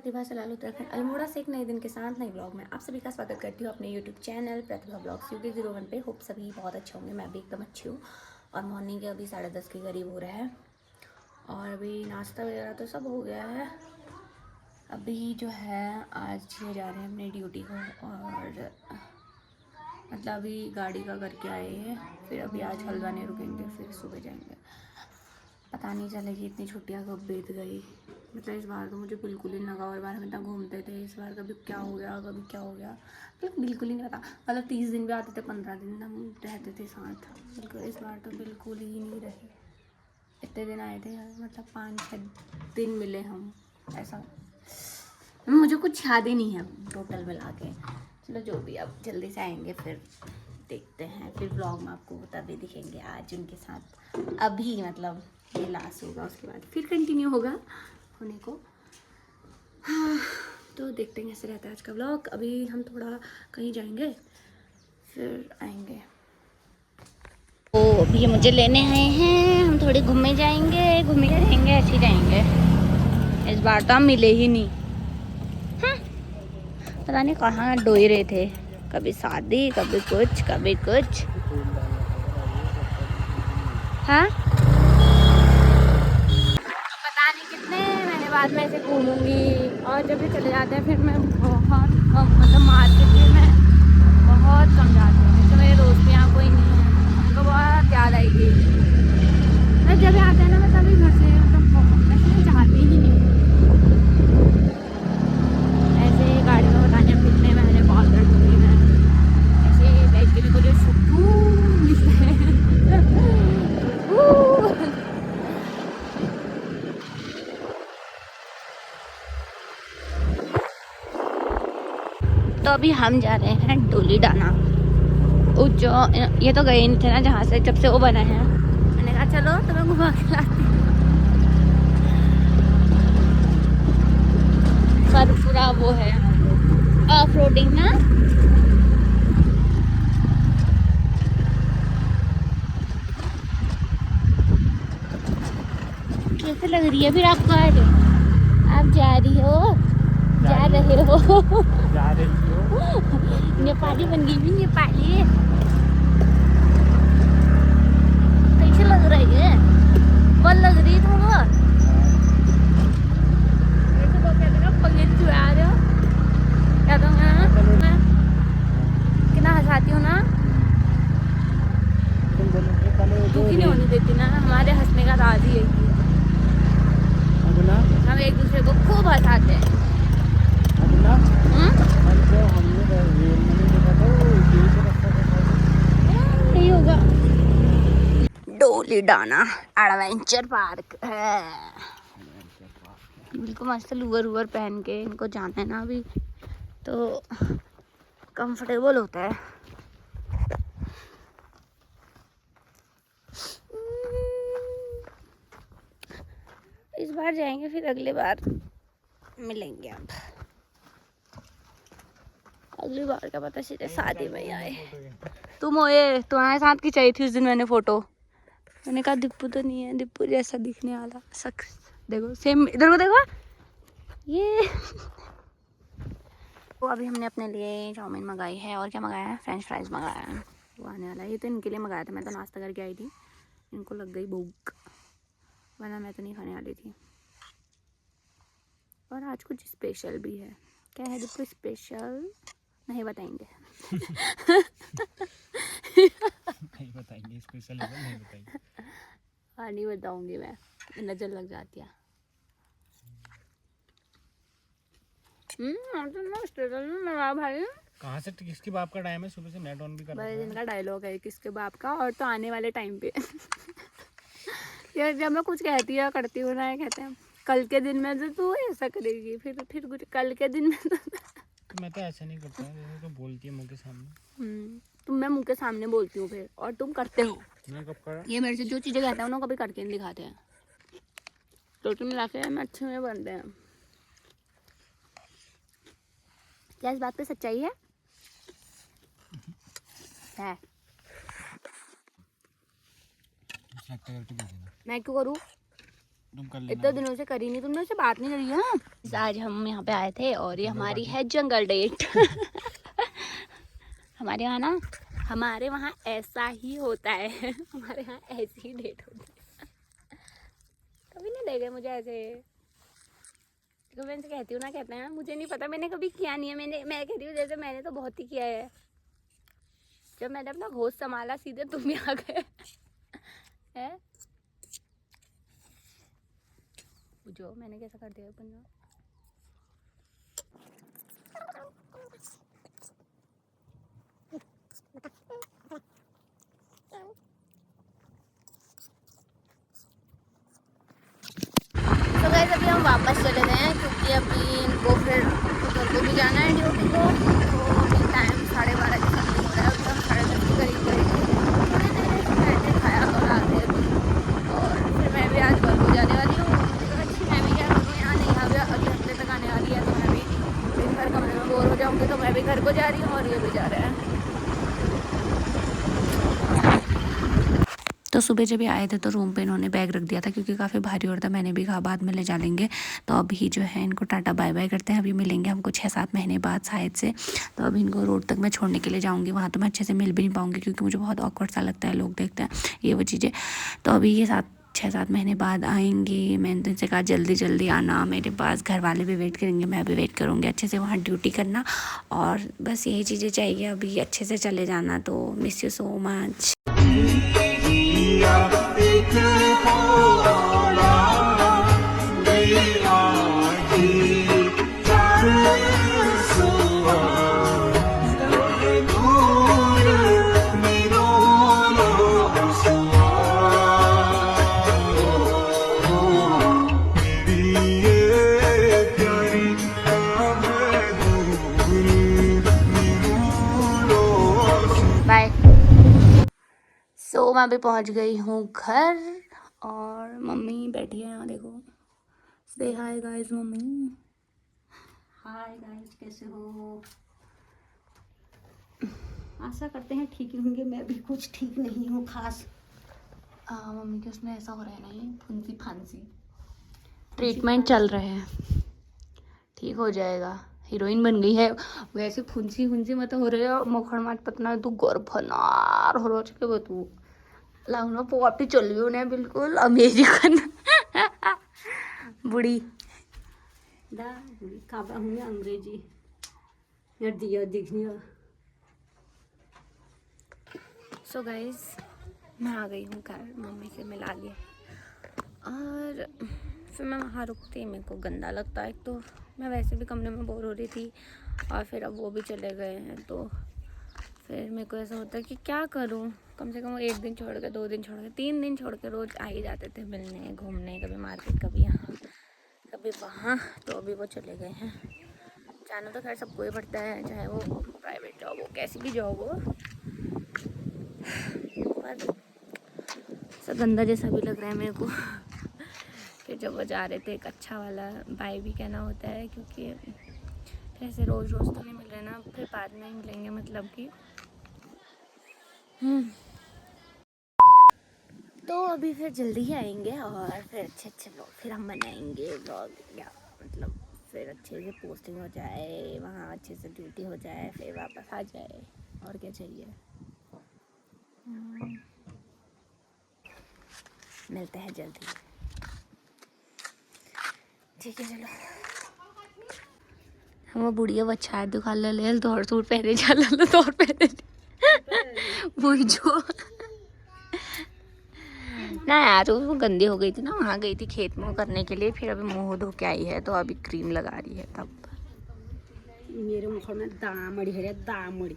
प्रतिभा सलाल उत्तराखंड अल्मोड़ा से एक नए दिन के साथ नए ब्लॉग में आप सभी का स्वागत करती हूँ अपने यूट्यूब चैनल प्रतिभा ब्लॉग्स UK01 पे। होप सभी बहुत अच्छे होंगे, मैं भी एकदम अच्छी हूँ। और मॉर्निंग के अभी 10:30 के करीब हो रहा है और अभी नाश्ता वगैरह तो सब हो गया है। अभी जो है आज जा रहे हैं अपनी ड्यूटी को और मतलब अभी गाड़ी का करके आए हैं, फिर अभी आज हल्द्वानी रुकेंगे, फिर सुबह जाएंगे। पता नहीं चलेगी इतनी छुट्टियां कब बीत गई। मतलब इस बार तो मुझे बिल्कुल ही लगा, और बार हम इतना घूमते थे, इस बार कभी क्या हो गया कभी क्या हो गया, मतलब बिल्कुल ही नहीं पता। मतलब 30 दिन भी आते थे, 15 दिन हम रहते थे साथ, बिल्कुल। इस बार तो बिल्कुल ही नहीं रहे। इतने दिन आए थे, मतलब 5-6 दिन मिले हम, ऐसा मुझे कुछ याद ही नहीं है टोटल मिला के। चलो जो भी, अब जल्दी से आएंगे फिर देखते हैं, फिर ब्लॉग में आपको तभी दिखेंगे आज उनके साथ। अभी मतलब ये लास्ट होगा, उसके बाद फिर कंटिन्यू होगा होने को। हाँ, तो देखते हैं कैसे रहता है आज का ब्लॉग। अभी हम थोड़ा कहीं जाएंगे फिर आएंगे। तो अभी ये मुझे लेने आए हैं, हम थोड़े घूमे जाएंगे, घूमे रहेंगे, ऐसे ही जाएंगे। इस बार तो हम मिले ही नहीं। हाँ, पता नहीं कहाँ डोई रहे थे, कभी शादी कभी कुछ कभी कुछ। हाँ, पता नहीं कितने महीने बाद मैं ऐसे घूमूंगी। और जब भी चले जाते हैं फिर मैं बहुत कम, मतलब मार्केट में मैं बहुत कम जाती हूँ, क्योंकि मेरे दोस्त भी यहाँ कोई नहीं है, उनको बहुत याद आएगी। मैं जब आते हैं ना, मैं तभी घर से मतलब ऐसे जाती ही नहीं। ऐसे गाड़ी में बताने कितने महीने कॉल कर दूँगी मैं, ऐसे बैठ के मेरे को जो सुकून मिलता है सुकून। तो अभी हम जा रहे हैं डोली डाना। जो ये तो गए नहीं थे ना जहाँ से, जब से वो बना है, मैंने कहा चलो तो मैं घुमा के लाती हूँ। पर पूरा वो है ऑफ रोडिंग ना। कैसे लग रही है फिर आपको आज? आप जा रही हो, जा रहे हो नेपाली बन गई भी, नेपाली कैसे लग रही है? बहुत लग रही है तुमको। ऐसे लोग कहते हैं पंगे चुरा रहे हो, क्या तो मैं कितना हंसाती हूँ ना, दुखी नहीं होने देती ना। हमारे हंसने का राज ही यही है, हम एक दूसरे को खूब हंसाते हैं। यही होगा। डोली डाना एडवेंचर पार्क है, बिल्कुल मस्त लूवर वूवर पहन के इनको जाना है ना अभी, तो कंफर्टेबल होता है। इस बार जाएंगे, फिर अगली बार मिलेंगे। अब अगली बार का पता, सीधे शादी में आए। तुम होए, तुम्हारे साथ की चाहिए थी उस दिन मैंने फोटो। मैंने कहा दीपू तो नहीं है, दीपू जैसा दिखने वाला शख्स देखो, सेम। इधर को देखो ये। तो अभी हमने अपने लिए चाउमीन मंगाई है, और क्या मंगाया है, फ्रेंच फ्राइज मंगाया है। वो आने वाला है, ये तो इनके लिए मंगाया था, मैं तो नाश्ता करके आई थी, इनको लग गई भूख, वरना मैं तो नहीं खाने वाली थी। और आज कुछ स्पेशल भी है। क्या है दीपू स्पेशल? नहीं बताएंगे। नहीं बताएंगे, स्पेशल है नहीं बताएंगे। हाँ, नहीं बताऊंगी मैं, नजर लग जाती है। भाई कहाँ से किसकी बाप का टाइम है? सुबह से नेट ऑन भी कर रहा बड़े दिन है। का डायलॉग है किसके बाप का, और तो आने वाले टाइम पे। यार जब मैं कुछ कहती है करती हूँ ना, कहते हैं कल के दिन में तो तू ऐसा करेगी, फिर कुछ कल के दिन में तो मैं तो ऐसा नहीं करता हूँ, जैसे तो बोलती है मुँह के सामने। तुम, मैं मुंह के सामने बोलती हूँ फिर, और तुम करते हो। मैं कब करा? ये मेरे से जो चीजें कहते हैं ना, कभी करके नहीं दिखाते हैं। तो तुम मिला के हम अच्छे में बनते हैं। क्या इस बात पे सच्चाई है? मैं क्यों करूँ? तुम कर इतने लेना। दिनों से करी नहीं, तुमने उससे बात नहीं करी है ना। आज हम यहाँ पे आए थे और ये हमारी है जंगल डेट। हमारे वहाँ ऐसा ही होता है। हमारे यहाँ ऐसी ही डेट होती है। कभी नहीं देखे मुझे ऐसे। तो मैं इनसे कहती हूँ ना, कहते हैं मुझे नहीं पता, मैंने कभी किया नहीं है। मैं कहती हूँ जैसे मैंने तो बहुत ही किया है। जब मैंने अपना होश संभाला सीधे तुम भी आ गए। है जो मैंने कैसा कर दिया पंजा। तो गाइस अभी हम वापस चले गए हैं क्योंकि अभी इनको फिर घर को भी जाना है ड्यूटी को। तो अभी टाइम 12:30 के समथिंग हो रहा है। अभी हम 10:30 के करीब गए थे, थोड़ी देर ऐसे बैठे खाया और आ गए अभी। और फिर मैं भी आज घर को जाने वाली हूँ। तो अच्छी मैं भी क्या करूँ, यहाँ नहीं अभी अगले हफ्ते तक आने वाली है। तो मैं भी दिन भर कमरे में बोर हो जाऊँगी, तो मैं भी घर को जा रही हूँ और ये भी जा रहे हैं। तो सुबह जब ये आए थे तो रूम पे इन्होंने बैग रख दिया था क्योंकि काफ़ी भारी हो रहा था। मैंने भी कहा बाद में ले जा लेंगे। तो अभी जो है इनको टाटा बाय बाय करते हैं। अभी मिलेंगे हमको 6-7 महीने बाद शायद से। तो अभी इनको रोड तक मैं छोड़ने के लिए जाऊँगी। वहाँ तो मैं अच्छे से मिल भी नहीं पाऊँगी क्योंकि मुझे बहुत ऑकवर्ड सा लगता है, लोग देखते हैं ये वो चीज़ें। तो अभी ये 6-7 महीने बाद आएंगी। मैंने तो इनसे कहा जल्दी जल्दी आना मेरे पास, घर वाले भी वेट करेंगे, मैं भी वेट करूँगी। अच्छे से वहाँ ड्यूटी करना और बस यही चीज़ें चाहिए। अभी अच्छे से चले जाना। तो miss you so much. Bye. So मैं अभी पहुंच गई हूँ घर और मम्मी बैठी है यहाँ देखो। से hi guys mummy. Hi guys, कैसे हो? आशा करते हैं ठीक ही होंगे। मैं भी कुछ ठीक नहीं हूँ खास। मम्मी के उसमें ऐसा हो रहा है ना, ये फुंसी फांसी ट्रीटमेंट चल रहे हैं, ठीक हो जाएगा। हीरोइन बन गई है वैसे। फुंसी फुंसी मत हो रहे हो, मोखड़ माच पतना तू गर्भनार हो चुके वो तू लाऊ ना पोटी चल रही उन्हें बिल्कुल अमेरिकन। बुढ़ी दा काबा हूँ अंग्रेजी यार दिया दिखनी। सो गाइस मैं आ गई हूँ घर, मम्मी से मिला लिया और फिर मैं वहाँ रुकती। मेरे को गंदा लगता है। एक तो मैं वैसे भी कमरे में बोर हो रही थी और फिर अब वो भी चले गए हैं। तो फिर मेरे को ऐसा होता है कि क्या करूँ। कम से कम 1 दिन छोड़ के, 2 दिन छोड़ के, 3 दिन छोड़ के रोज़ आ ही जाते थे मिलने, घूमने, कभी मार्केट, कभी यहाँ कभी वहाँ। तो अभी वो चले गए हैं। जाना तो खैर सबको ही पड़ता है, चाहे वो प्राइवेट जॉब हो, कैसी भी जॉब हो। पर ऐसा गंदा जैसा भी लग रहा है मेरे को। फिर जब वो जा रहे थे एक अच्छा वाला बाय भी कहना होता है क्योंकि फिर ऐसे रोज़ रोज़ तो नहीं मिल रहे ना, फिर बाद में ही मिलेंगे मतलब कि। तो अभी फिर जल्दी ही आएंगे और फिर अच्छे व्लॉग फिर हम बनाएंगे। व्लॉग या मतलब फिर अच्छे से पोस्टिंग हो जाए, वहाँ अच्छे से ड्यूटी हो जाए, फिर वापस आ जाए। और क्या चाहिए। मिलते हैं जल्दी, ठीक है चलो। हम बुढ़िया बच्चा है दुखा ले दौड़ सूट पहने जा दौड़ पहने वही जो ना यार वो गंदी हो गई थी ना, वहाँ गई थी खेत में करने के लिए। फिर अभी मुँह धो के आई है तो अभी क्रीम लगा रही है। तब मेरे मुख में दामड़ी है, दामड़ी